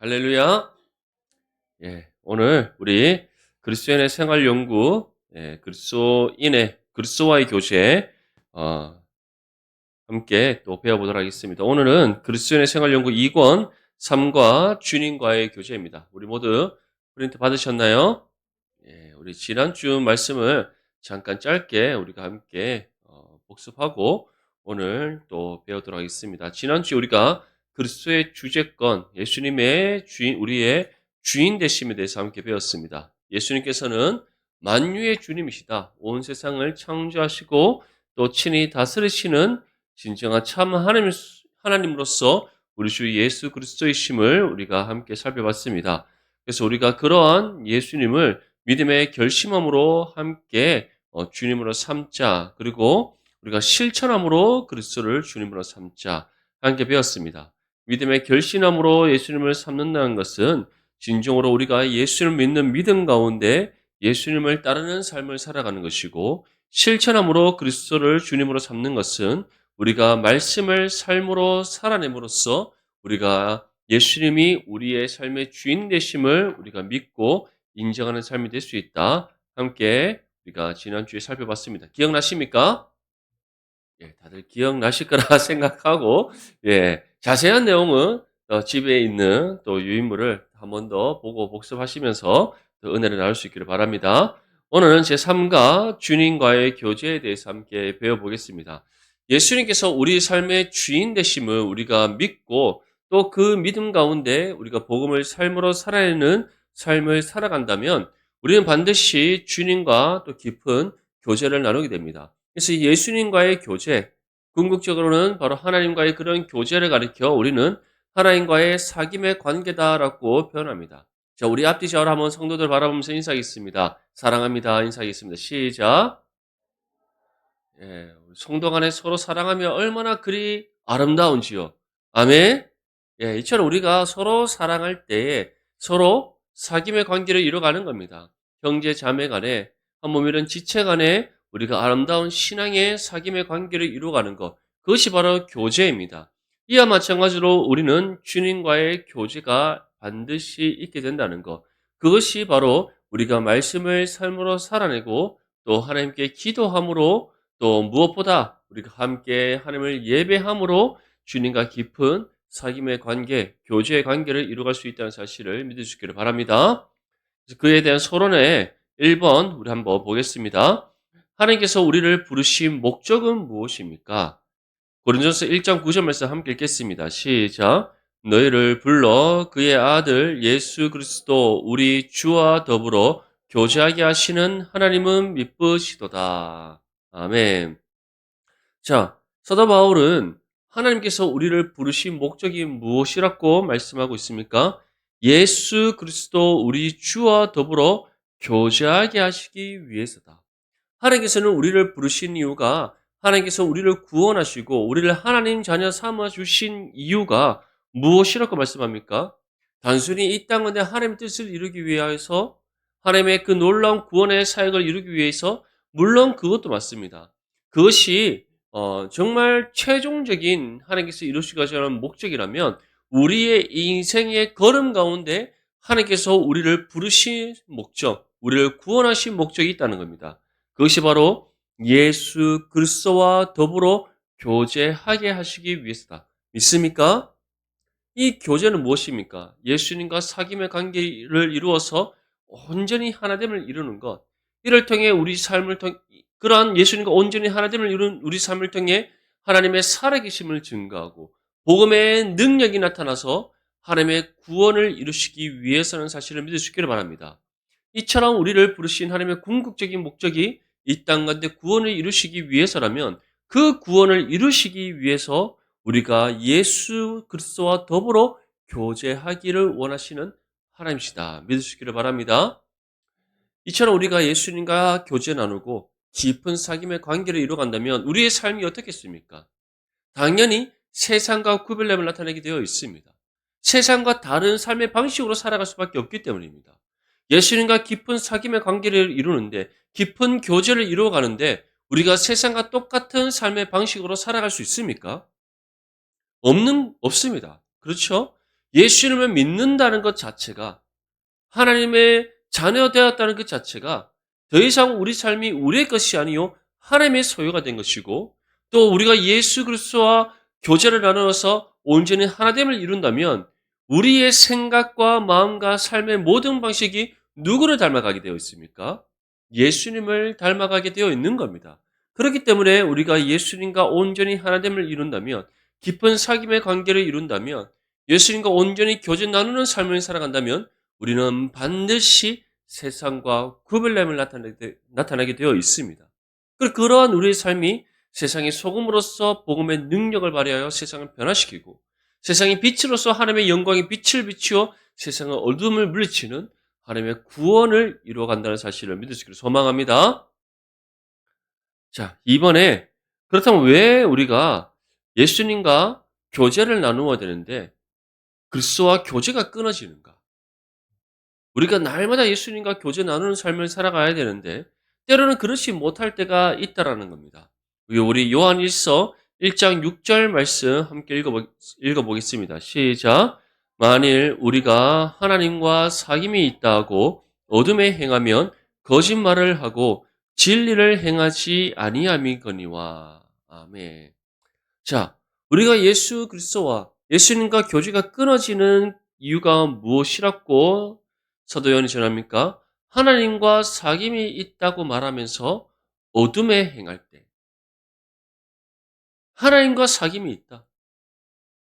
할렐루야. 오늘 우리 그리스도인의 생활 연구, 그리스도와의 교제, 어, 함께 또 배워보도록 하겠습니다. 오늘은 그리스도인의 생활 연구 2권 3과 주님과의 교제입니다. 우리 모두 프린트 받으셨나요? 우리 지난주 말씀을 잠깐 짧게 우리가 함께 복습하고 오늘 또 배우도록 하겠습니다. 지난주 우리가 그리스도의 주제권, 예수님의 주인, 우리의 주인 되심에 대해서 함께 배웠습니다. 예수님께서는 만유의 주님이시다. 온 세상을 창조하시고 또 친히 다스리시는 진정한 참 하나님으로서 우리 주 예수 그리스도이심을 우리가 함께 살펴봤습니다. 그래서 우리가 그러한 예수님을 믿음의 결심함으로 함께 주님으로 삼자. 그리고 우리가 실천함으로 그리스도를 주님으로 삼자. 함께 배웠습니다. 믿음의 결심함으로 예수님을 삼는다는 것은 진정으로 우리가 예수님을 믿는 믿음 가운데 예수님을 따르는 삶을 살아가는 것이고, 실천함으로 그리스도를 주님으로 삼는 것은 우리가 말씀을 삶으로 살아냄으로써 우리가 예수님이 우리의 삶의 주인 되심을 우리가 믿고 인정하는 삶이 될 수 있다. 함께 우리가 지난주에 살펴봤습니다. 기억나십니까? 다들 기억나실 거라 생각하고, 자세한 내용은 집에 있는 또 유인물을 한 번 더 보고 복습하시면서 더 은혜를 나눌 수 있기를 바랍니다. 오늘은 제3가 주님과의 교제에 대해서 함께 배워보겠습니다. 예수님께서 우리 삶의 주인 되심을 우리가 믿고 또 그 믿음 가운데 우리가 복음을 삶으로 살아내는 삶을 살아간다면 우리는 반드시 주님과 또 깊은 교제를 나누게 됩니다. 그래서 예수님과의 교제, 궁극적으로는 바로 하나님과의 그런 교제를 가리켜 우리는 하나님과의 사귐의 관계다라고 표현합니다. 자, 우리 앞뒤 좌우로 한번 성도들 바라보면서 인사하겠습니다. 사랑합니다. 인사하겠습니다. 시작. 우리 성도 간에 서로 사랑하면 얼마나 그리 아름다운지요. 아멘. 이처럼 우리가 서로 사랑할 때에 서로 사귐의 관계를 이뤄가는 겁니다. 형제 자매 간에 한 몸이른 지체 간에 우리가 아름다운 신앙의 사귐의 관계를 이루어가는 것, 그것이 바로 교제입니다. 이와 마찬가지로 우리는 주님과의 교제가 반드시 있게 된다는 것, 그것이 바로 우리가 말씀을 삶으로 살아내고 또 하나님께 기도함으로 또 무엇보다 우리가 함께 하나님을 예배함으로 주님과 깊은 사귐의 관계, 교제의 관계를 이루어갈 수 있다는 사실을 믿으시기를 바랍니다. 그에 대한 서론의 1번 우리 한번 보겠습니다. 하나님께서 우리를 부르신 목적은 무엇입니까? 고린도전서 1장 9절 말씀 함께 읽겠습니다. 시작. 너희를 불러 그의 아들 예수 그리스도 우리 주와 더불어 교제하게 하시는 하나님은 미쁘시도다. 아멘. 자, 사도 바울은 하나님께서 우리를 부르신 목적이 무엇이라고 말씀하고 있습니까? 예수 그리스도 우리 주와 더불어 교제하게 하시기 위해서다. 하나님께서는 우리를 부르신 이유가, 하나님께서 우리를 구원하시고 우리를 하나님 자녀 삼아 주신 이유가 무엇이라고 말씀합니까? 단순히 이 땅 가운데 하나님의 뜻을 이루기 위해서, 하나님의 그 놀라운 구원의 사역을 이루기 위해서, 물론 그것도 맞습니다. 그것이 정말 최종적인 하나님께서 이루시고자 하는 목적이라면 우리의 인생의 걸음 가운데 하나님께서 우리를 부르신 목적, 우리를 구원하신 목적이 있다는 겁니다. 그것이 바로 예수 그리스도와 더불어 교제하게 하시기 위해서다. 믿습니까? 이 교제는 무엇입니까? 예수님과 사귐의 관계를 이루어서 온전히 하나됨을 이루는 것. 이를 통해 우리 삶을 통해, 그러한 예수님과 온전히 하나됨을 이루는 우리 삶을 통해 하나님의 살아계심을 증거하고 복음의 능력이 나타나서 하나님의 구원을 이루시기 위해서는 사실을 믿을 수 있기를 바랍니다. 이처럼 우리를 부르신 하나님의 궁극적인 목적이 이 땅 가운데 구원을 이루시기 위해서라면 그 구원을 이루시기 위해서 우리가 예수 그리스도와 더불어 교제하기를 원하시는 하나님이시다. 믿으시기를 바랍니다. 이처럼 우리가 예수님과 교제 나누고 깊은 사귐의 관계를 이루어간다면 우리의 삶이 어떻겠습니까? 당연히 세상과 구별됨을 나타내게 되어 있습니다. 세상과 다른 삶의 방식으로 살아갈 수밖에 없기 때문입니다. 예수님과 깊은 사귐의 관계를 이루는데, 깊은 교제를 이루어가는데 우리가 세상과 똑같은 삶의 방식으로 살아갈 수 있습니까? 없습니다. 그렇죠? 예수님을 믿는다는 것 자체가 하나님의 자녀 되었다는 것 자체가 더 이상 우리 삶이 우리의 것이 아니요 하나님의 소유가 된 것이고 또 우리가 예수 그리스도와 교제를 나누어서 온전히 하나됨을 이룬다면 우리의 생각과 마음과 삶의 모든 방식이 누구를 닮아가게 되어 있습니까? 예수님을 닮아가게 되어 있는 겁니다. 그렇기 때문에 우리가 예수님과 온전히 하나됨을 이룬다면 깊은 사귐의 관계를 이룬다면 예수님과 온전히 교제 나누는 삶을 살아간다면 우리는 반드시 세상과 구별됨을 나타나게 되어 있습니다. 그러한 우리의 삶이 세상의 소금으로서 복음의 능력을 발휘하여 세상을 변화시키고 세상의 빛으로서 하나님의 영광의 빛을 비추어 세상의 어둠을 물리치는 하나님의 구원을 이루어간다는 사실을 믿을 수 있기를 소망합니다. 자, 이번에 그렇다면 왜 우리가 예수님과 교제를 나누어야 되는데 그리스도와 교제가 끊어지는가? 우리가 날마다 예수님과 교제 나누는 삶을 살아가야 되는데 때로는 그렇지 못할 때가 있다라는 겁니다. 우리 요한일서 1장 6절 말씀 함께 읽어보겠습니다. 시작. 만일 우리가 하나님과 사귐이 있다고 어둠에 행하면 거짓말을 하고 진리를 행하지 아니함이거니와. 아멘. 자, 우리가 예수 그리스도와 예수님과 교제가 끊어지는 이유가 무엇이라고 사도 요한이 전합니까? 하나님과 사귐이 있다고 말하면서 어둠에 행할 때 하나님과 사귐이 있다.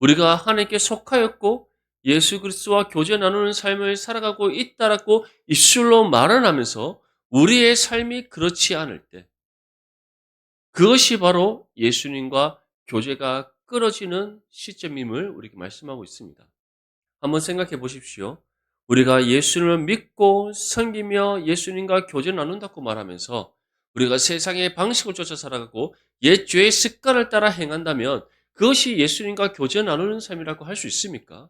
우리가 하나님께 속하였고 예수 그리스도와 교제 나누는 삶을 살아가고 있다라고 입술로 말을 하면서 우리의 삶이 그렇지 않을 때 그것이 바로 예수님과 교제가 끊어지는 시점임을 우리에게 말씀하고 있습니다. 한번 생각해 보십시오. 우리가 예수님을 믿고 섬기며 예수님과 교제 나눈다고 말하면서 우리가 세상의 방식을 쫓아 살아가고 옛 죄의 습관을 따라 행한다면 그것이 예수님과 교제 나누는 삶이라고 할 수 있습니까?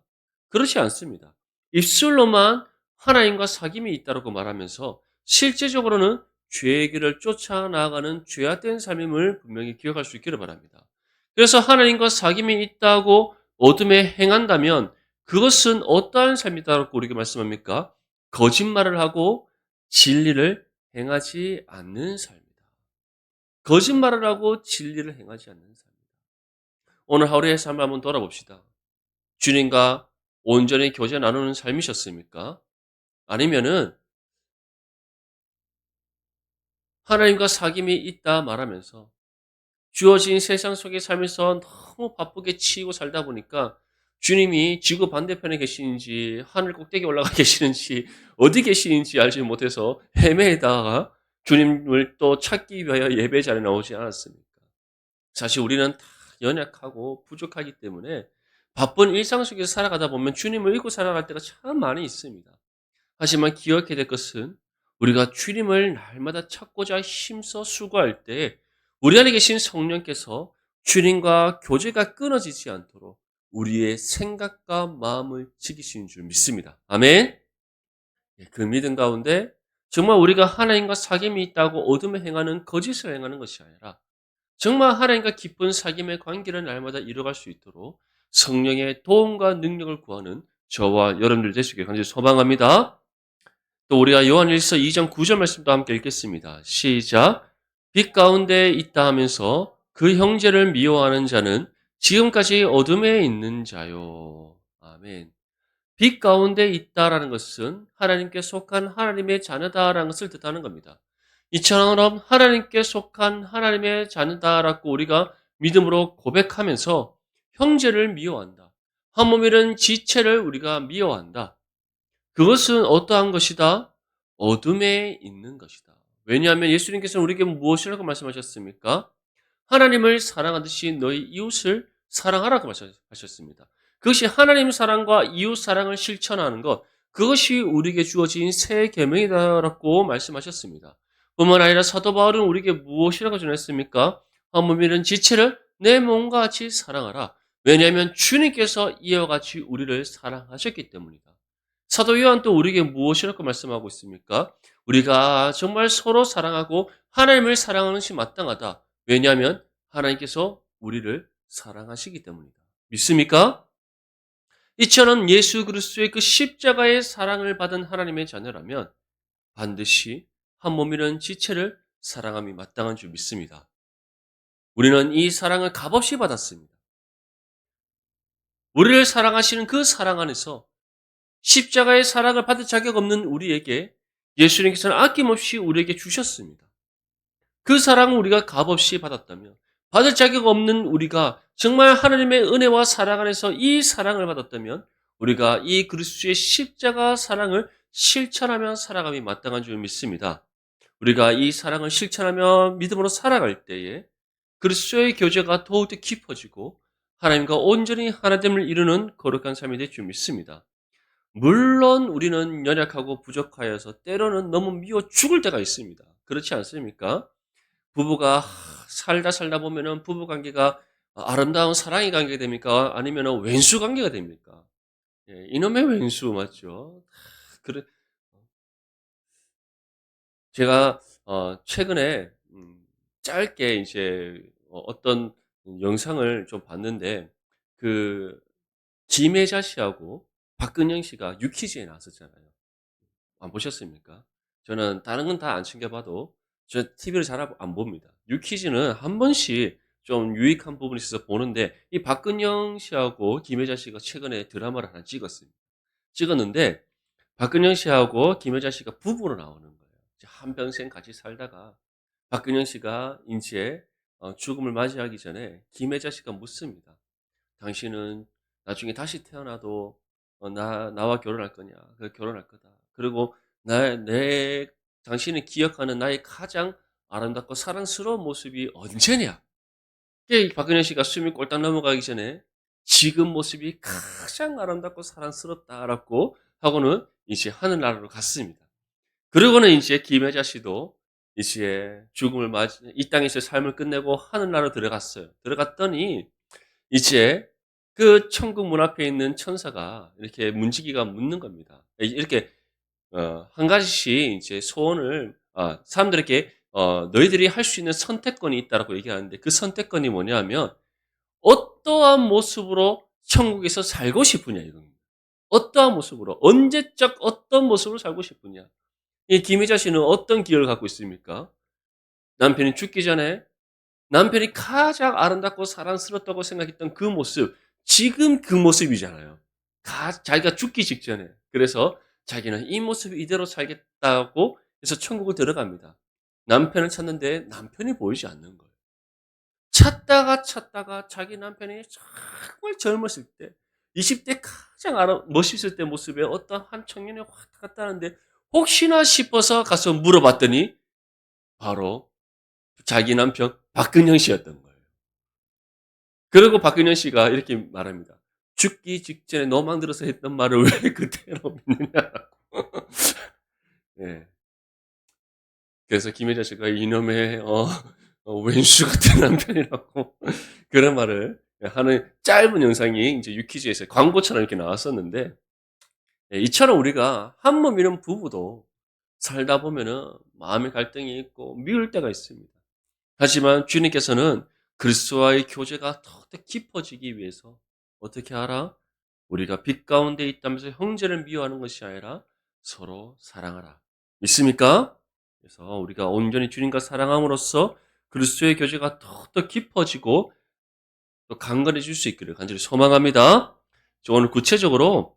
그렇지 않습니다. 입술로만 하나님과 사귐이 있다고 말하면서 실제적으로는 죄의 길을 쫓아 나아가는 죄악된 삶임을 분명히 기억할 수 있기를 바랍니다. 그래서 하나님과 사귐이 있다고 어둠에 행한다면 그것은 어떠한 삶이다라고 우리에게 말씀합니까? 거짓말을 하고 진리를 행하지 않는 삶이다. 거짓말을 하고 진리를 행하지 않는 삶이다. 오늘 하루의 삶을 한번 돌아봅시다. 주님과 온전히 교제 나누는 삶이셨습니까? 아니면은 하나님과 사귐이 있다 말하면서 주어진 세상 속의 삶에서 너무 바쁘게 치이고 살다 보니까 주님이 지구 반대편에 계시는지 하늘 꼭대기에 올라가 계시는지 어디 계시는지 알지 못해서 헤매다가 주님을 또 찾기 위하여 예배 자리에 나오지 않았습니까? 사실 우리는 다 연약하고 부족하기 때문에 바쁜 일상 속에서 살아가다 보면 주님을 잊고 살아갈 때가 참 많이 있습니다. 하지만 기억해야 될 것은 우리가 주님을 날마다 찾고자 힘써 수고할 때 우리 안에 계신 성령께서 주님과 교제가 끊어지지 않도록 우리의 생각과 마음을 지키시는 줄 믿습니다. 아멘. 그 믿음 가운데 정말 우리가 하나님과 사귐이 있다고 어둠에 행하는 거짓을 행하는 것이 아니라 정말 하나님과 깊은 사귐의 관계를 날마다 이뤄갈 수 있도록 성령의 도움과 능력을 구하는 저와 여러분들 되시길 간절히 소망합니다. 또 우리가 요한일서 2장 9절 말씀도 함께 읽겠습니다. 시작. 빛 가운데 있다 하면서 그 형제를 미워하는 자는 지금까지 어둠에 있는 자요. 아멘. 빛 가운데 있다라는 것은 하나님께 속한 하나님의 자녀다라는 것을 뜻하는 겁니다. 이처럼 하나님께 속한 하나님의 자녀다라고 우리가 믿음으로 고백하면서 형제를 미워한다. 한 몸이른 지체를 우리가 미워한다. 그것은 어떠한 것이다? 어둠에 있는 것이다. 왜냐하면 예수님께서는 우리에게 무엇이라고 말씀하셨습니까? 하나님을 사랑하듯이 너희 이웃을 사랑하라고 말씀하셨습니다. 그것이 하나님 사랑과 이웃 사랑을 실천하는 것, 그것이 우리에게 주어진 새 계명이다라고 말씀하셨습니다. 뿐만 아니라 사도 바울은 우리에게 무엇이라고 전했습니까? 한 몸이는 지체를 내 몸과 같이 사랑하라. 왜냐하면 주님께서 이와 같이 우리를 사랑하셨기 때문이다. 사도 요한 또 우리에게 무엇이라고 말씀하고 있습니까? 우리가 정말 서로 사랑하고 하나님을 사랑하는 것이 마땅하다. 왜냐하면 하나님께서 우리를 사랑하시기 때문이다. 믿습니까? 이처럼 예수 그리스도의 그 십자가의 사랑을 받은 하나님의 자녀라면 반드시 한 몸이라는 지체를 사랑함이 마땅한 줄 믿습니다. 우리는 이 사랑을 값없이 받았습니다. 우리를 사랑하시는 그 사랑 안에서 십자가의 사랑을 받을 자격 없는 우리에게 예수님께서는 아낌없이 우리에게 주셨습니다. 그 사랑을 우리가 값없이 받았다면, 받을 자격 없는 우리가 정말 하나님의 은혜와 사랑 안에서 이 사랑을 받았다면 우리가 이 그리스도의 십자가 사랑을 실천하며 살아감이 마땅한 줄 믿습니다. 우리가 이 사랑을 실천하며 믿음으로 살아갈 때에 그리스도의 교제가 더욱더 깊어지고 하나님과 온전히 하나됨을 이루는 거룩한 삶이 될 줄 믿습니다. 물론 우리는 연약하고 부족하여서 때로는 너무 미워 죽을 때가 있습니다. 그렇지 않습니까? 부부가 살다 살다 보면은 부부 관계가 아름다운 사랑의 관계가 됩니까? 아니면은 왼수 관계가 됩니까? 예, 이놈의 왼수 맞죠? 그래 제가 최근에 짧게 이제 어떤 영상을 좀 봤는데 그 김혜자 씨하고 박근영 씨가 유퀴즈에 나왔었잖아요. 안 보셨습니까? 저는 다른 건 다 안 챙겨봐도 저 TV를 잘 안 봅니다. 유퀴즈는 한 번씩 좀 유익한 부분이 있어서 보는데 이 박근영 씨하고 김혜자 씨가 최근에 드라마를 하나 찍었는데 박근영 씨하고 김혜자 씨가 부부로 나오는 거예요. 한평생 같이 살다가 박근영 씨가 인제 죽음을 맞이하기 전에 김혜자 씨가 묻습니다. "당신은 나중에 다시 태어나도 나와 결혼할 거냐?" "결혼할 거다." 그리고 나 내 "당신이 기억하는 나의 가장 아름답고 사랑스러운 모습이 언제냐?" 이게 박근혜 씨가 숨이 꼴딱 넘어가기 전에 "지금 모습이 가장 아름답고 사랑스럽다."라고 하고는 이제 하늘나라로 갔습니다. 그러고는 이제 김혜자 씨도 이제 죽음을 맞이 이 땅에서의 삶을 끝내고 하늘나라로 들어갔어요. 들어갔더니 이제 그 천국 문 앞에 있는 천사가 이렇게 문지기가 묻는 겁니다. 이렇게 한 가지씩 이제 소원을 사람들에게 "너희들이 할 수 있는 선택권이 있다."라고 얘기하는데 그 선택권이 뭐냐하면 "어떠한 모습으로 천국에서 살고 싶으냐." 이겁니다. 어떠한 모습으로, 언제적 어떤 모습으로 살고 싶으냐. 이 김희자 씨는 어떤 기억을 갖고 있습니까? 남편이 죽기 전에 남편이 가장 아름답고 사랑스럽다고 생각했던 그 모습, 지금 그 모습이잖아요. 자기가 죽기 직전에. 그래서 자기는 이 모습 이대로 살겠다고 해서 천국을 들어갑니다. 남편을 찾는데 남편이 보이지 않는 거예요. 찾다가 자기 남편이 정말 젊었을 때 20대 가장 멋있을 때 모습에 어떤 한 청년이 확 갔다는데 혹시나 싶어서 가서 물어봤더니 바로 자기 남편 박근형 씨였던 거예요. 그리고 박근현 씨가 이렇게 말합니다. "죽기 직전에 너만 들어서 했던 말을 왜 그대로 믿느냐."라고. 예. 그래서 김혜자 씨가 "이놈의 왼수 같은 남편이라고." 그런 말을 하는 짧은 영상이 인제 유퀴즈에서 광고처럼 이렇게 나왔었는데 예, 이처럼 우리가 한 몸이는 부부도 살다 보면은 마음의 갈등이 있고 미울 때가 있습니다. 하지만 주님께서는 그리스도와의 교제가 더욱더 깊어지기 위해서 어떻게 하라? 우리가 빛 가운데 있다면서 형제를 미워하는 것이 아니라 서로 사랑하라. 믿습니까? 그래서 우리가 온전히 주님과 사랑함으로써 그리스도의 교제가 더욱더 깊어지고 또 강건해질 수 있기를 간절히 소망합니다. 오늘 구체적으로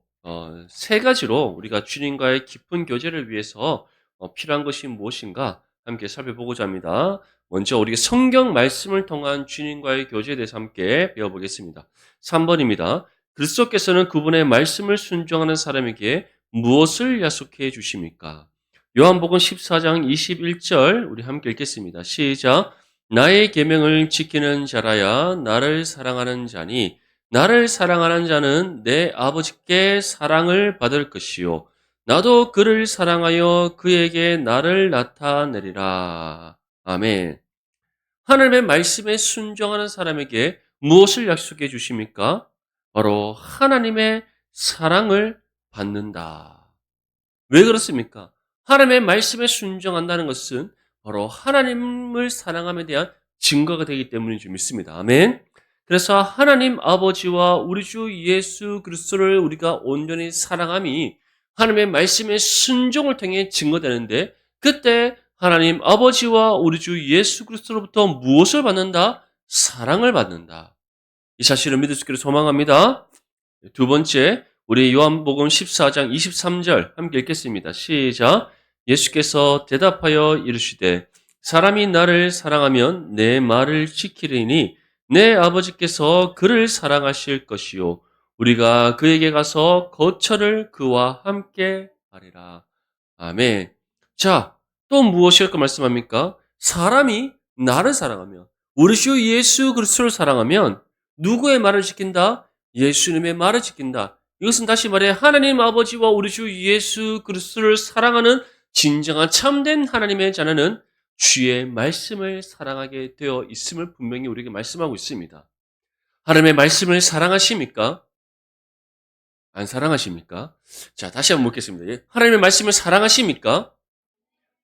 세 가지로 우리가 주님과의 깊은 교제를 위해서 필요한 것이 무엇인가 함께 살펴보고자 합니다. 먼저 우리가 성경 말씀을 통한 주님과의 교제에 대해서 함께 배워보겠습니다. 3번입니다. 그리스도께서는 그분의 말씀을 순종하는 사람에게 무엇을 약속해 주십니까? 요한복음 14장 21절 우리 함께 읽겠습니다. 시작. 나의 계명을 지키는 자라야 나를 사랑하는 자니 나를 사랑하는 자는 내 아버지께 사랑을 받을 것이요 나도 그를 사랑하여 그에게 나를 나타내리라. 아멘. 하나님의 말씀에 순종하는 사람에게 무엇을 약속해 주십니까? 바로 하나님의 사랑을 받는다. 왜 그렇습니까? 하나님의 말씀에 순종한다는 것은 바로 하나님을 사랑함에 대한 증거가 되기 때문인 줄 믿습니다. 아멘. 그래서 하나님 아버지와 우리 주 예수 그리스도를 우리가 온전히 사랑함이 하나님의 말씀의 순종을 통해 증거되는데, 그때 하나님 아버지와 우리 주 예수 그리스도로부터 무엇을 받는다? 사랑을 받는다. 이 사실을 믿을 수 있기를 소망합니다. 두 번째, 우리 요한복음 14장 23절 함께 읽겠습니다. 시작. 예수께서 대답하여 이르시되 사람이 나를 사랑하면 내 말을 지키리니 내 아버지께서 그를 사랑하실 것이요 우리가 그에게 가서 거처를 그와 함께 하리라. 아멘. 자, 또 무엇일까 말씀합니까? 사람이 나를 사랑하면, 우리 주 예수 그리스도를 사랑하면 누구의 말을 지킨다? 예수님의 말을 지킨다. 이것은 다시 말해 하나님 아버지와 우리 주 예수 그리스도를 사랑하는 진정한 참된 하나님의 자녀는 주의 말씀을 사랑하게 되어 있음을 분명히 우리에게 말씀하고 있습니다. 하나님의 말씀을 사랑하십니까? 안 사랑하십니까? 자, 다시 한번 묻겠습니다. 예, 하나님의 말씀을 사랑하십니까?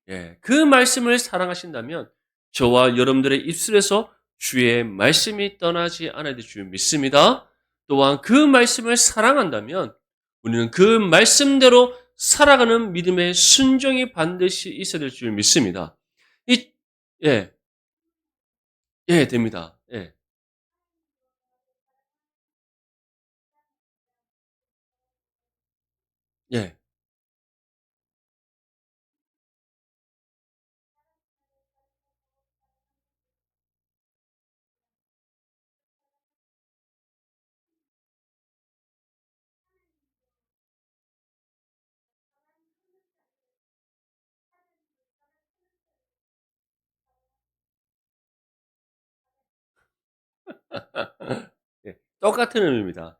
예, 그 말씀을 사랑하신다면 저와 여러분들의 입술에서 주의 말씀이 떠나지 않아야 될 줄 믿습니다. 또한 그 말씀을 사랑한다면 우리는 그 말씀대로 살아가는 믿음의 순종이 반드시 있어야 될 줄 믿습니다. 이, 예, 예, 됩니다. 예, 예. 예, 똑같은 의미입니다.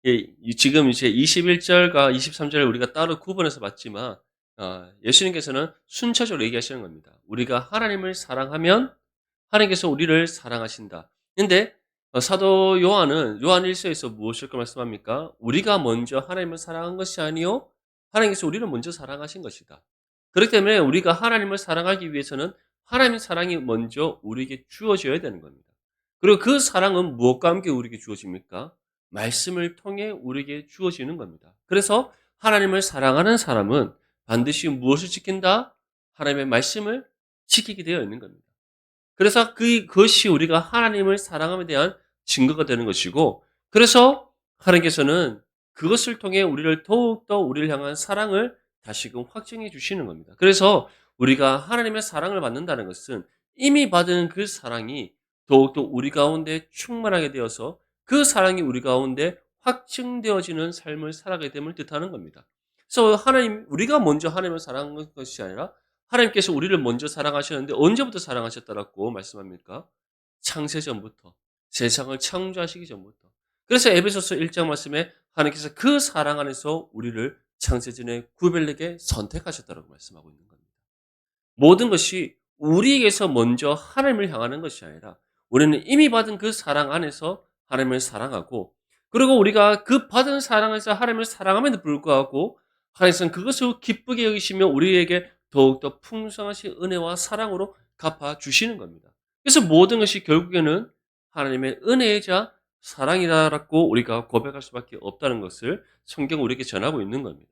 예, 지금 이제 21절과 23절을 우리가 따로 구분해서 봤지만, 예수님께서는 순차적으로 얘기하시는 겁니다. 우리가 하나님을 사랑하면 하나님께서 우리를 사랑하신다. 근데 사도 요한은 요한 1서에서 무엇을 말씀합니까? 우리가 먼저 하나님을 사랑한 것이 아니요 하나님께서 우리를 먼저 사랑하신 것이다. 그렇기 때문에 우리가 하나님을 사랑하기 위해서는 하나님의 사랑이 먼저 우리에게 주어져야 되는 겁니다. 그리고 그 사랑은 무엇과 함께 우리에게 주어집니까? 말씀을 통해 우리에게 주어지는 겁니다. 그래서 하나님을 사랑하는 사람은 반드시 무엇을 지킨다? 하나님의 말씀을 지키게 되어 있는 겁니다. 그래서 그것이 우리가 하나님을 사랑함에 대한 증거가 되는 것이고, 그래서 하나님께서는 그것을 통해 우리를 더욱더 우리를 향한 사랑을 다시금 확증해 주시는 겁니다. 그래서 우리가 하나님의 사랑을 받는다는 것은 이미 받은 그 사랑이 더욱더 우리 가운데 충만하게 되어서 그 사랑이 우리 가운데 확증되어지는 삶을 살아가게 됨을 뜻하는 겁니다. 그래서 우리가 먼저 하나님을 사랑한 것이 아니라 하나님께서 우리를 먼저 사랑하셨는데 언제부터 사랑하셨다라고 말씀합니까? 창세전부터. 세상을 창조하시기 전부터. 그래서 에베소서 1장 말씀에 하나님께서 그 사랑 안에서 우리를 창세전에 구별되게 선택하셨다고 말씀하고 있는 겁니다. 모든 것이 우리에게서 먼저 하나님을 향하는 것이 아니라 우리는 이미 받은 그 사랑 안에서 하나님을 사랑하고, 그리고 우리가 그 받은 사랑에서 하나님을 사랑함에도 불구하고 하나님께서는 그것을 기쁘게 여기시며 우리에게 더욱더 풍성하신 은혜와 사랑으로 갚아주시는 겁니다. 그래서 모든 것이 결국에는 하나님의 은혜이자 사랑이다라고 우리가 고백할 수밖에 없다는 것을 성경 우리에게 전하고 있는 겁니다.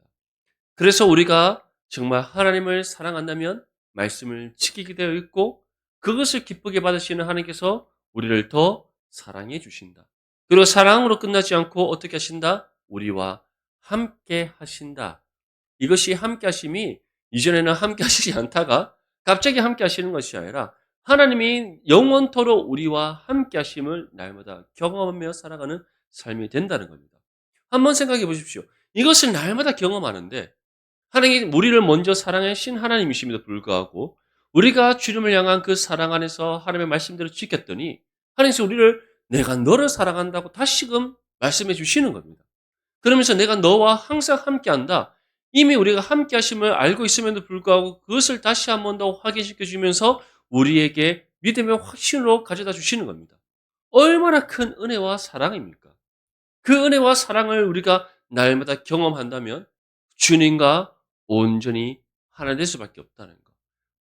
그래서 우리가 정말 하나님을 사랑한다면 말씀을 지키게 되어 있고, 그것을 기쁘게 받으시는 하나님께서 우리를 더 사랑해 주신다. 그리고 사랑으로 끝나지 않고 어떻게 하신다? 우리와 함께 하신다. 이것이 함께 하심이 이전에는 함께 하시지 않다가 갑자기 함께 하시는 것이 아니라 하나님이 영원토록 우리와 함께 하심을 날마다 경험하며 살아가는 삶이 된다는 겁니다. 한번 생각해 보십시오. 이것을 날마다 경험하는데 하나님이 우리를 먼저 사랑하신 하나님이심에도 불구하고 우리가 주님을 향한 그 사랑 안에서 하나님의 말씀대로 지켰더니 하나님께서 우리를 내가 너를 사랑한다고 다시금 말씀해 주시는 겁니다. 그러면서 내가 너와 항상 함께한다. 이미 우리가 함께 하심을 알고 있음에도 불구하고 그것을 다시 한 번 더 확인시켜 주면서 우리에게 믿음의 확신으로 가져다 주시는 겁니다. 얼마나 큰 은혜와 사랑입니까? 그 은혜와 사랑을 우리가 날마다 경험한다면 주님과 온전히 하나 될 수밖에 없다는 것.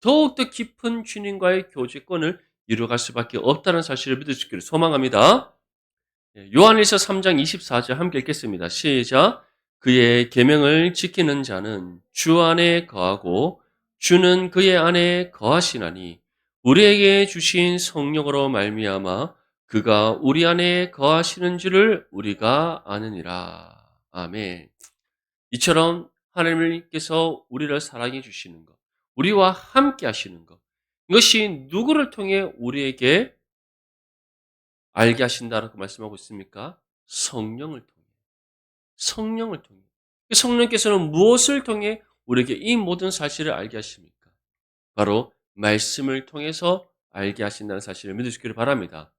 더욱더 깊은 주님과의 교제권을 이루어갈 수밖에 없다는 사실을 믿을 수 있기를 소망합니다. 요한일서 3장 24절 함께 읽겠습니다. 시작. 그의 계명을 지키는 자는 주 안에 거하고 주는 그의 안에 거하시나니 우리에게 주신 성령으로 말미암아 그가 우리 안에 거하시는 줄을 우리가 아느니라. 아멘. 이처럼 하나님께서 우리를 사랑해 주시는 것, 우리와 함께 하시는 것, 이것이 누구를 통해 우리에게 알게 하신다라고 말씀하고 있습니까? 성령을 통해. 성령을 통해. 성령께서는 무엇을 통해 우리에게 이 모든 사실을 알게 하십니까? 바로 말씀을 통해서 알게 하신다는 사실을 믿으시기를 바랍니다.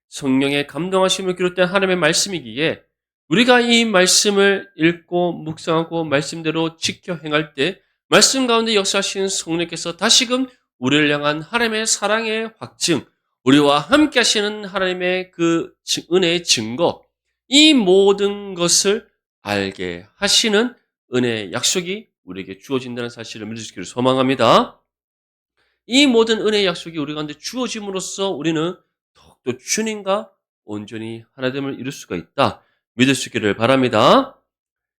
성령의 감동하심을 비롯된 하나님의 말씀이기에 우리가 이 말씀을 읽고 묵상하고 말씀대로 지켜 행할 때 말씀 가운데 역사하시는 성령께서 다시금 우리를 향한 하나님의 사랑의 확증, 우리와 함께 하시는 하나님의 그 은혜의 증거, 이 모든 것을 알게 하시는 은혜의 약속이 우리에게 주어진다는 사실을 믿으시기를 소망합니다. 이 모든 은혜의 약속이 우리 가운데 주어짐으로써 우리는 더욱더 주님과 온전히 하나됨을 이룰 수가 있다. 믿을 수 있기를 바랍니다.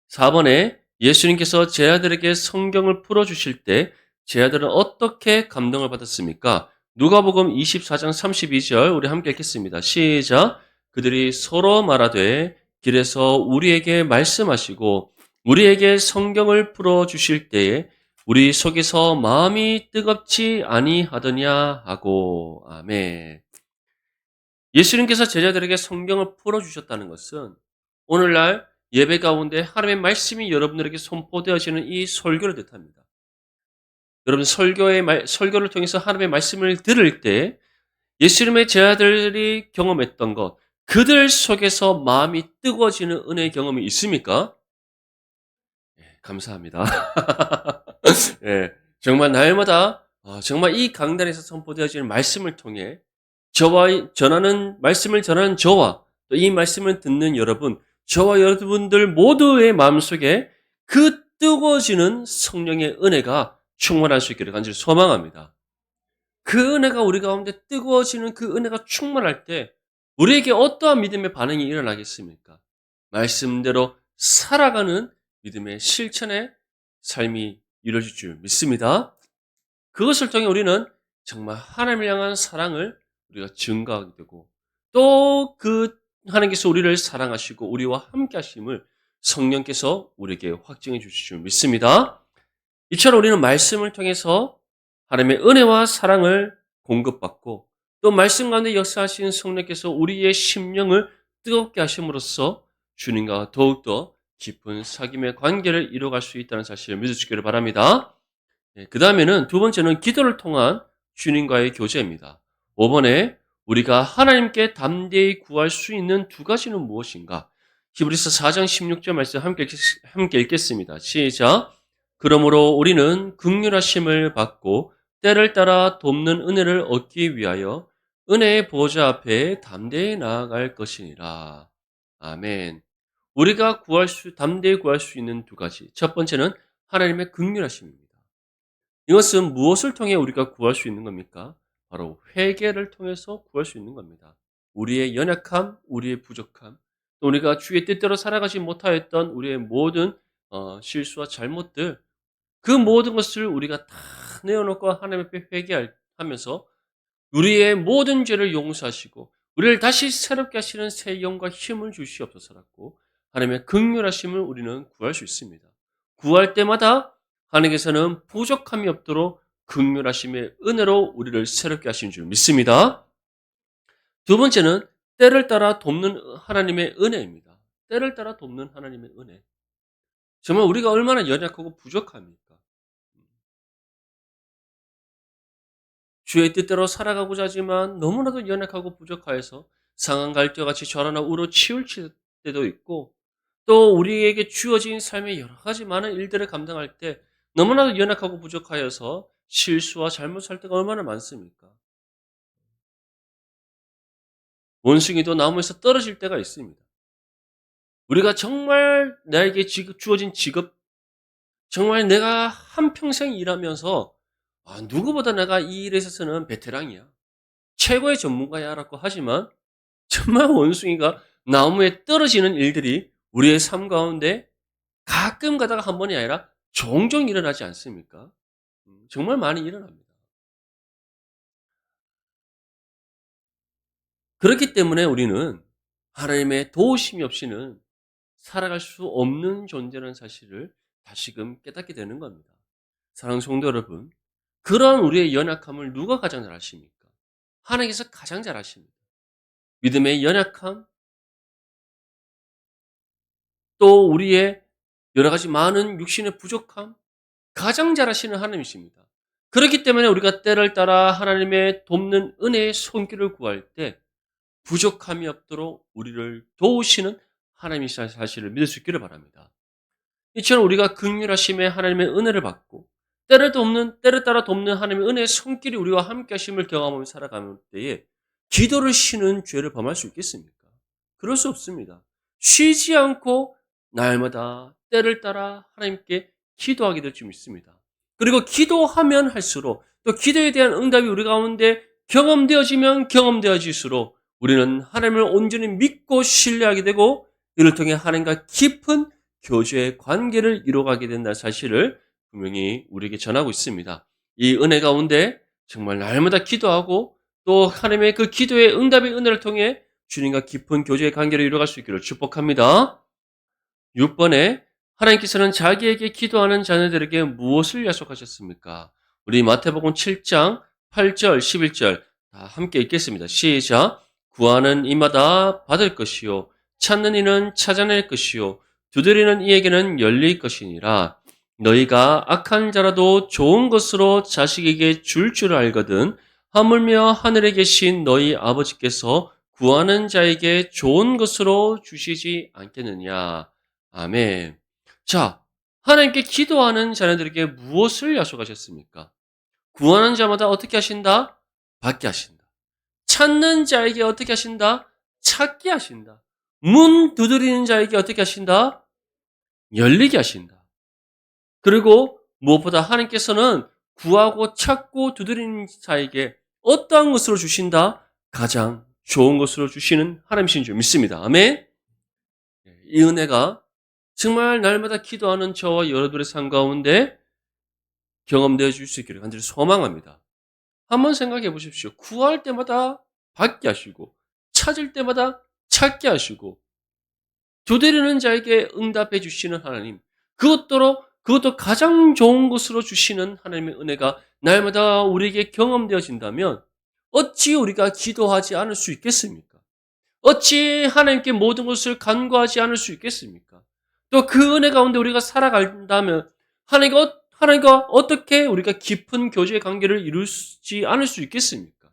4번에 예수님께서 제 아들에게 성경을 풀어주실 때 제 아들은 어떻게 감동을 받았습니까? 누가복음 24장 32절 우리 함께 읽겠습니다. 시작. 그들이 서로 말하되 길에서 우리에게 말씀하시고 우리에게 성경을 풀어주실 때에 우리 속에서 마음이 뜨겁지 아니하더냐 하고 아멘. 예수님께서 제자들에게 성경을 풀어주셨다는 것은 오늘날 예배 가운데 하나님의 말씀이 여러분들에게 선포되어지는 이 설교를 뜻합니다. 여러분 설교를 통해서 하나님의 말씀을 들을 때 예수님의 제자들이 경험했던 것, 그들 속에서 마음이 뜨거워지는 은혜의 경험이 있습니까? 감사합니다. 예, 정말 날마다 정말 이 강단에서 선포되어지는 말씀을 통해 말씀을 전하는 저와 또 이 말씀을 듣는 여러분, 저와 여러분들 모두의 마음속에 그 뜨거워지는 성령의 은혜가 충만할 수 있기를 간절히 소망합니다. 그 은혜가 우리 가운데 뜨거워지는 그 은혜가 충만할 때 우리에게 어떠한 믿음의 반응이 일어나겠습니까? 말씀대로 살아가는 믿음의 실천의 삶이 이루어질 줄 믿습니다. 그것을 통해 우리는 정말 하나님을 향한 사랑을 우리가 증가하게 되고 또 그 하나님께서 우리를 사랑하시고 우리와 함께 하심을 성령께서 우리에게 확증해 주실 줄 믿습니다. 이처럼 우리는 말씀을 통해서 하나님의 은혜와 사랑을 공급받고 또 말씀 가운데 역사하시는 성령께서 우리의 심령을 뜨겁게 하심으로써 주님과 더욱더 깊은 사귐의 관계를 이뤄갈 수 있다는 사실을 믿으시기를 바랍니다. 그 다음에는 두 번째는 기도를 통한 주님과의 교제입니다. 5번에 우리가 하나님께 담대히 구할 수 있는 두 가지는 무엇인가? 히브리서 4장 16절 말씀 함께 읽겠습니다. 시작. 그러므로 우리는 긍휼하심을 받고 때를 따라 돕는 은혜를 얻기 위하여 은혜의 보좌 앞에 담대히 나아갈 것이니라. 아멘. 우리가 담대히 구할 수 있는 두 가지. 첫 번째는 하나님의 긍휼하심입니다. 이것은 무엇을 통해 우리가 구할 수 있는 겁니까? 바로 회개를 통해서 구할 수 있는 겁니다. 우리의 연약함, 우리의 부족함, 또 우리가 주의 뜻대로 살아가지 못하였던 우리의 모든 실수와 잘못들, 그 모든 것을 우리가 다 내어놓고 하나님 앞에 회개하면서 우리의 모든 죄를 용서하시고 우리를 다시 새롭게 하시는 새 영과 힘을 주시옵소서라고 하나님의 긍휼하심을 우리는 구할 수 있습니다. 구할 때마다 하나님께서는 부족함이 없도록 긍휼하심의 은혜로 우리를 새롭게 하신 줄 믿습니다. 두 번째는 때를 따라 돕는 하나님의 은혜입니다. 때를 따라 돕는 하나님의 은혜. 정말 우리가 얼마나 연약하고 부족합니까? 주의 뜻대로 살아가고자 하지만 너무나도 연약하고 부족하여서 상한 갈대같이 저러나 우로 치우칠 때도 있고 또 우리에게 주어진 삶의 여러 가지 많은 일들을 감당할 때 너무나도 연약하고 부족하여서 실수와 잘못할 때가 얼마나 많습니까? 원숭이도 나무에서 떨어질 때가 있습니다. 우리가 정말 나에게 주어진 직업, 정말 내가 한평생 일하면서 누구보다 내가 이 일에 있어서는 베테랑이야. 최고의 전문가야 라고 하지만 정말 원숭이가 나무에 떨어지는 일들이 우리의 삶 가운데 가끔 가다가 한 번이 아니라 종종 일어나지 않습니까? 정말 많이 일어납니다. 그렇기 때문에 우리는 하나님의 도우심이 없이는 살아갈 수 없는 존재라는 사실을 다시금 깨닫게 되는 겁니다. 사랑하는 성도 여러분, 그러한 우리의 연약함을 누가 가장 잘 아십니까? 하나님께서 가장 잘 아십니다. 믿음의 연약함, 또 우리의 여러 가지 많은 육신의 부족함, 가장 잘 아시는 하나님이십니다. 그렇기 때문에 우리가 때를 따라 하나님의 돕는 은혜의 손길을 구할 때 부족함이 없도록 우리를 도우시는 하나님이시라는 사실을 믿을 수 있기를 바랍니다. 이처럼 우리가 긍휼하심에 하나님의 은혜를 받고 때를 따라 돕는 하나님의 은혜의 손길이 우리와 함께 하심을 경험하며 살아가는 때에 기도를 쉬는 죄를 범할 수 있겠습니까? 그럴 수 없습니다. 쉬지 않고 날마다 때를 따라 하나님께 기도하게 될 줄 믿습니다. 그리고 기도하면 할수록 또 기도에 대한 응답이 우리 가운데 경험되어지면 경험되어질수록 우리는 하나님을 온전히 믿고 신뢰하게 되고 이를 통해 하나님과 깊은 교제의 관계를 이뤄가게 된다는 사실을 분명히 우리에게 전하고 있습니다. 이 은혜 가운데 정말 날마다 기도하고 또 하나님의 그 기도의 응답의 은혜를 통해 주님과 깊은 교제의 관계를 이뤄갈 수 있기를 축복합니다. 6번에 하나님께서는 자기에게 기도하는 자녀들에게 무엇을 약속하셨습니까? 우리 마태복음 7장 8절, 11절 다 함께 읽겠습니다. 시작. 구하는 이마다 받을 것이요 찾는 이는 찾아낼 것이요 두드리는 이에게는 열릴 것이니라. 너희가 악한 자라도 좋은 것으로 자식에게 줄 알거든 하물며 하늘에 계신 너희 아버지께서 구하는 자에게 좋은 것으로 주시지 않겠느냐. 아멘. 자, 하나님께 기도하는 자녀들에게 무엇을 약속하셨습니까? 구하는 자마다 어떻게 하신다? 받게 하신다. 찾는 자에게 어떻게 하신다? 찾게 하신다. 문 두드리는 자에게 어떻게 하신다? 열리게 하신다. 그리고 무엇보다 하나님께서는 구하고 찾고 두드리는 자에게 어떠한 것으로 주신다? 가장 좋은 것으로 주시는 하나님이신 줄 믿습니다. 아멘. 이 은혜가 정말 날마다 기도하는 저와 여러분의 삶 가운데 경험되어 줄 수 있기를 간절히 소망합니다. 한번 생각해 보십시오. 구할 때마다 받게 하시고 찾을 때마다 찾게 하시고 두드리는 자에게 응답해 주시는 하나님. 그것도 가장 좋은 것으로 주시는 하나님의 은혜가 날마다 우리에게 경험되어진다면 어찌 우리가 기도하지 않을 수 있겠습니까? 어찌 하나님께 모든 것을 간구하지 않을 수 있겠습니까? 또 그 은혜 가운데 우리가 살아간다면 하나님과 어떻게 우리가 깊은 교제의 관계를 이루지 않을 수 있겠습니까?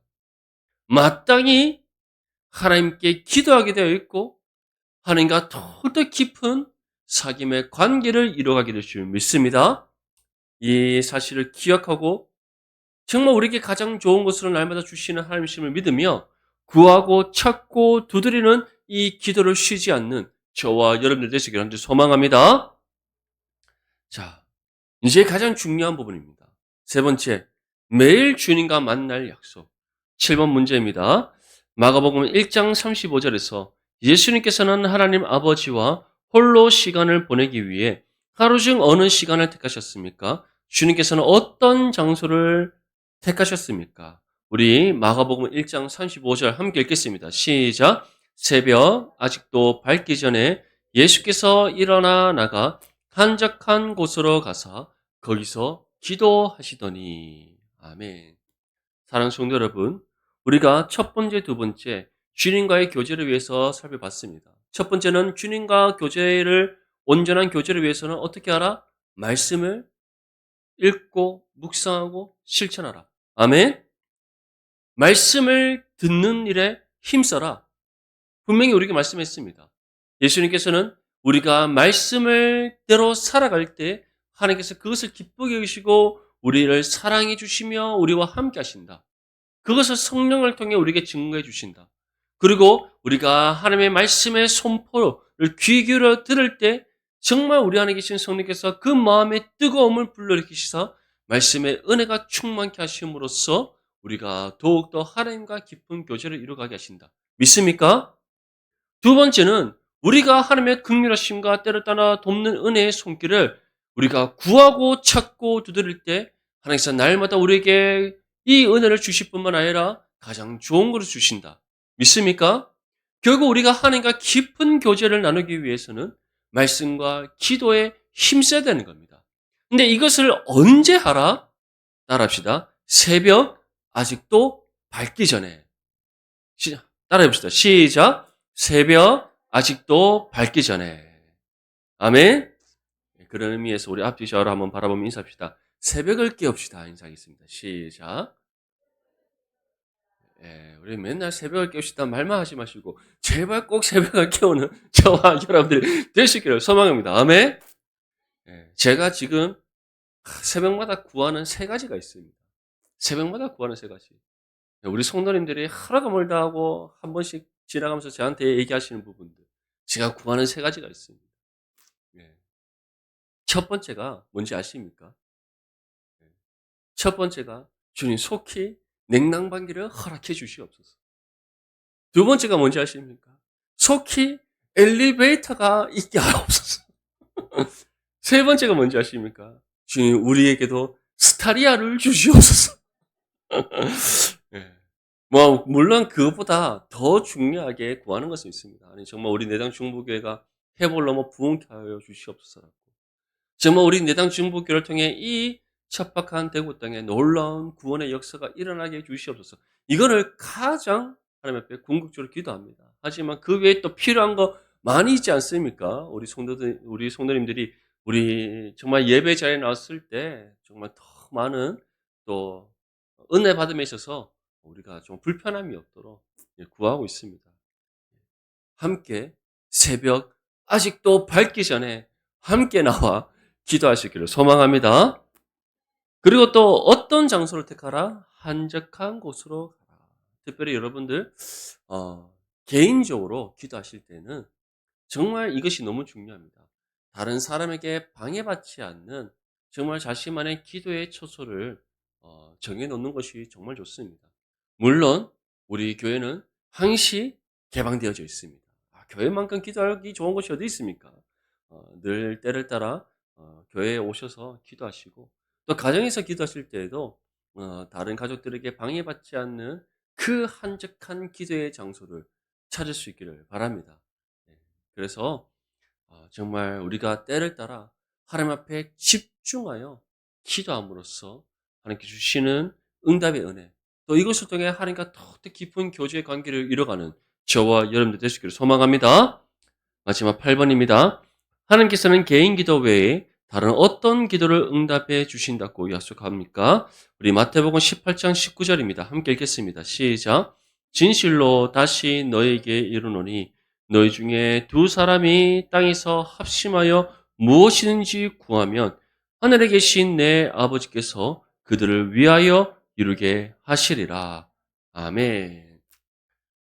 마땅히 하나님께 기도하게 되어 있고 하나님과 더욱더 깊은 사귐의 관계를 이루어가게 될 줄 믿습니다. 이 사실을 기억하고 정말 우리에게 가장 좋은 것으로 날마다 주시는 하나님이심을 믿으며 구하고 찾고 두드리는 이 기도를 쉬지 않는 저와 여러분들 되시기를 간절히 소망합니다. 자, 이제 가장 중요한 부분입니다. 세 번째, 매일 주님과 만날 약속. 7번 문제입니다. 마가복음 1장 35절에서 예수님께서는 하나님 아버지와 홀로 시간을 보내기 위해 하루 중 어느 시간을 택하셨습니까? 주님께서는 어떤 장소를 택하셨습니까? 우리 마가복음 1장 35절 함께 읽겠습니다. 시작. 새벽 아직도 밝기 전에 예수께서 일어나 나가 한적한 곳으로 가사 거기서 기도하시더니. 아멘. 사랑하는 성도 여러분, 우리가 첫 번째, 두 번째 주님과의 교제를 위해서 살펴봤습니다. 첫 번째는 주님과 온전한 교제를 위해서는 어떻게 하라? 말씀을 읽고 묵상하고 실천하라. 아멘. 말씀을 듣는 일에 힘써라. 분명히 우리에게 말씀했습니다. 예수님께서는 우리가 말씀을 대로 살아갈 때 하나님께서 그것을 기쁘게 여기시고 우리를 사랑해 주시며 우리와 함께 하신다. 그것을 성령을 통해 우리에게 증거해 주신다. 그리고 우리가 하나님의 말씀의 선포를 귀 기울여 들을 때 정말 우리 안에 계신 성령께서 그 마음의 뜨거움을 불러일으키시사 말씀의 은혜가 충만케 하심으로써 우리가 더욱더 하나님과 깊은 교제를 이루어가게 하신다. 믿습니까? 두 번째는 우리가 하나님의 긍휼하심과 때를 따라 돕는 은혜의 손길을 우리가 구하고 찾고 두드릴 때 하나님께서 날마다 우리에게 이 은혜를 주실 뿐만 아니라 가장 좋은 것을 주신다. 믿습니까? 결국 우리가 하나님과 깊은 교제를 나누기 위해서는 말씀과 기도에 힘써야 되는 겁니다. 근데 이것을 언제 하라? 따라합시다. 새벽 아직도 밝기 전에. 따라해봅시다. 시작. 새벽 아직도 밝기 전에. 아멘. 그런 의미에서 우리 앞뒤 좌우로 한번 바라보며 인사합시다. 새벽을 깨웁시다. 인사하겠습니다. 시작. 예, 우리 맨날 새벽을 깨웁시다 말만 하지 마시고 제발 꼭 새벽을 깨우는 저와 여러분들이 되시기를 소망합니다. 아멘. 예, 제가 지금 새벽마다 구하는 세 가지가 있습니다. 새벽마다 구하는 세 가지. 우리 성도님들이 하루가 멀다 하고 한 번씩 지나가면서 저한테 얘기하시는 부분들. 제가 구하는 세 가지가 있습니다. 예. 첫 번째가 뭔지 아십니까? 예. 첫 번째가 주님 속히 냉난방기를 허락해 주시옵소서. 두 번째가 뭔지 아십니까? 속히 엘리베이터가 있게 하옵소서. 세 번째가 뭔지 아십니까? 주님 우리에게도 스타리아를 주시옵소서. 예. 뭐 물론 그것보다 더 중요하게 구하는 것은 있습니다. 아니 정말 우리 내당 중보교회가 회복을 넘어 부흥케 하여 주시옵소서라고. 정말 우리 내당 중보교회를 통해 이 척박한 대구 땅에 놀라운 구원의 역사가 일어나게 해 주시옵소서. 이거를 가장 하나님 앞에 궁극적으로 기도합니다. 하지만 그 외에 또 필요한 거 많이 있지 않습니까? 우리 성도님들이 우리 정말 예배 자리에 나왔을 때 정말 더 많은 또 은혜 받음에 있어서 우리가 좀 불편함이 없도록 구하고 있습니다. 함께 새벽 아직도 밝기 전에 함께 나와 기도하시기를 소망합니다. 그리고 또 어떤 장소를 택하라? 한적한 곳으로 가라. 특별히 여러분들 개인적으로 기도하실 때는 정말 이것이 너무 중요합니다. 다른 사람에게 방해받지 않는 정말 자신만의 기도의 처소를 정해놓는 것이 정말 좋습니다. 물론 우리 교회는 항시 개방되어져 있습니다. 교회만큼 기도하기 좋은 곳이 어디 있습니까? 늘 때를 따라 교회에 오셔서 기도하시고 또 가정에서 기도하실 때에도 다른 가족들에게 방해받지 않는 그 한적한 기도의 장소를 찾을 수 있기를 바랍니다. 네. 그래서 정말 우리가 때를 따라 하나님 앞에 집중하여 기도함으로써 하나님께 주시는 응답의 은혜, 또 이것을 통해 하나님과 더 깊은 교제의 관계를 이뤄가는 저와 여러분들 되시기를 소망합니다. 마지막 8번입니다. 하나님께서는 개인 기도 외에 다른 어떤 기도를 응답해 주신다고 약속합니까? 우리 마태복음 18장 19절입니다. 함께 읽겠습니다. 시작. 진실로 다시 너에게 이르노니 너희 중에 두 사람이 땅에서 합심하여 무엇이든지 구하면 하늘에 계신 내 아버지께서 그들을 위하여 이루게 하시리라. 아멘.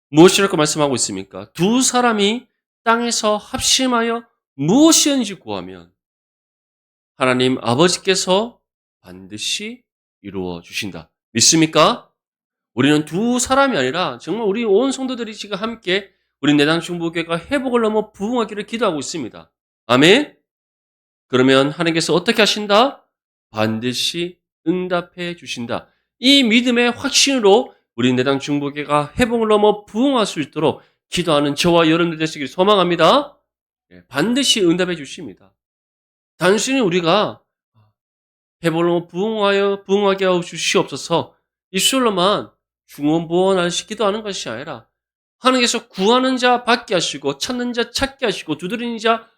무엇이라고 말씀하고 있습니까? 두 사람이 땅에서 합심하여 무엇이든지 구하면 하나님 아버지께서 반드시 이루어 주신다. 믿습니까? 우리는 두 사람이 아니라 정말 우리 온 성도들이 지금 함께 우리 내당 중보교회가 회복을 넘어 부흥하기를 기도하고 있습니다. 아멘. 그러면 하나님께서 어떻게 하신다? 반드시 응답해 주신다. 이 믿음의 확신으로 우리 내당 중보교회가 회복을 넘어 부흥할 수 있도록 기도하는 저와 여러분들 되시길 소망합니다. 반드시 응답해 주십니다. 단순히 우리가 회복을 넘어 부흥하게 하여 주시옵소서 입술로만 중원부원하시 기도하는 것이 아니라 하나님께서 구하는 자 받게 하시고 찾는 자 찾게 하시고 두드리는 자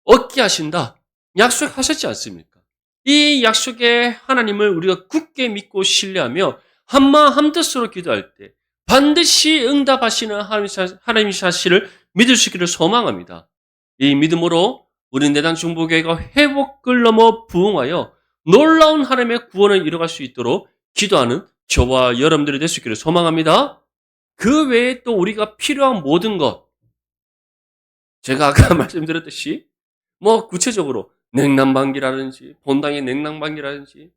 얻게 하신다. 약속하셨지 않습니까? 이 약속의 하나님을 우리가 굳게 믿고 신뢰하며 한마음 한뜻으로 기도할 때 반드시 응답하시는 하나님의 사실을 믿을 수 있기를 소망합니다. 이 믿음으로 우리 내당 중보교회가 회복을 넘어 부흥하여 놀라운 하나님의 구원을 이뤄갈 수 있도록 기도하는 저와 여러분들이 될 수 있기를 소망합니다. 그 외에 또 우리가 필요한 모든 것, 제가 아까 말씀드렸듯이 뭐 구체적으로 냉난방기라든지 본당의 냉난방기라든지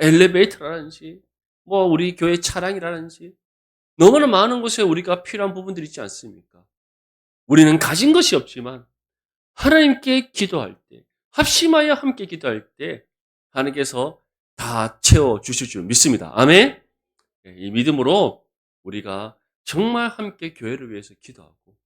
엘리베이터라든지 뭐 우리 교회 차량이라든지 너무나 많은 곳에 우리가 필요한 부분들이 있지 않습니까? 우리는 가진 것이 없지만 하나님께 기도할 때, 합심하여 함께 기도할 때 하나님께서 다 채워 주실 줄 믿습니다. 아멘. 예, 이 믿음으로 우리가 정말 함께 교회를 위해서 기도하고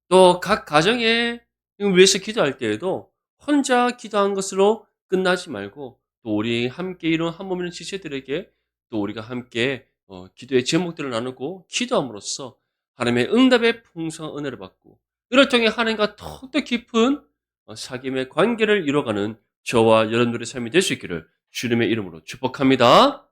또 각 가정에 위해서 기도할 때에도 혼자 기도한 것으로 끝나지 말고 또 우리 함께 이룬 한 몸인 지체들에게 또 우리가 함께 기도의 제목들을 나누고 기도함으로써 하나님의 응답의 풍성한 은혜를 받고 이를 통해 하나님과 더욱더 깊은 사귐의 관계를 이뤄가는 저와 여러분들의 삶이 될 수 있기를 주님의 이름으로 축복합니다.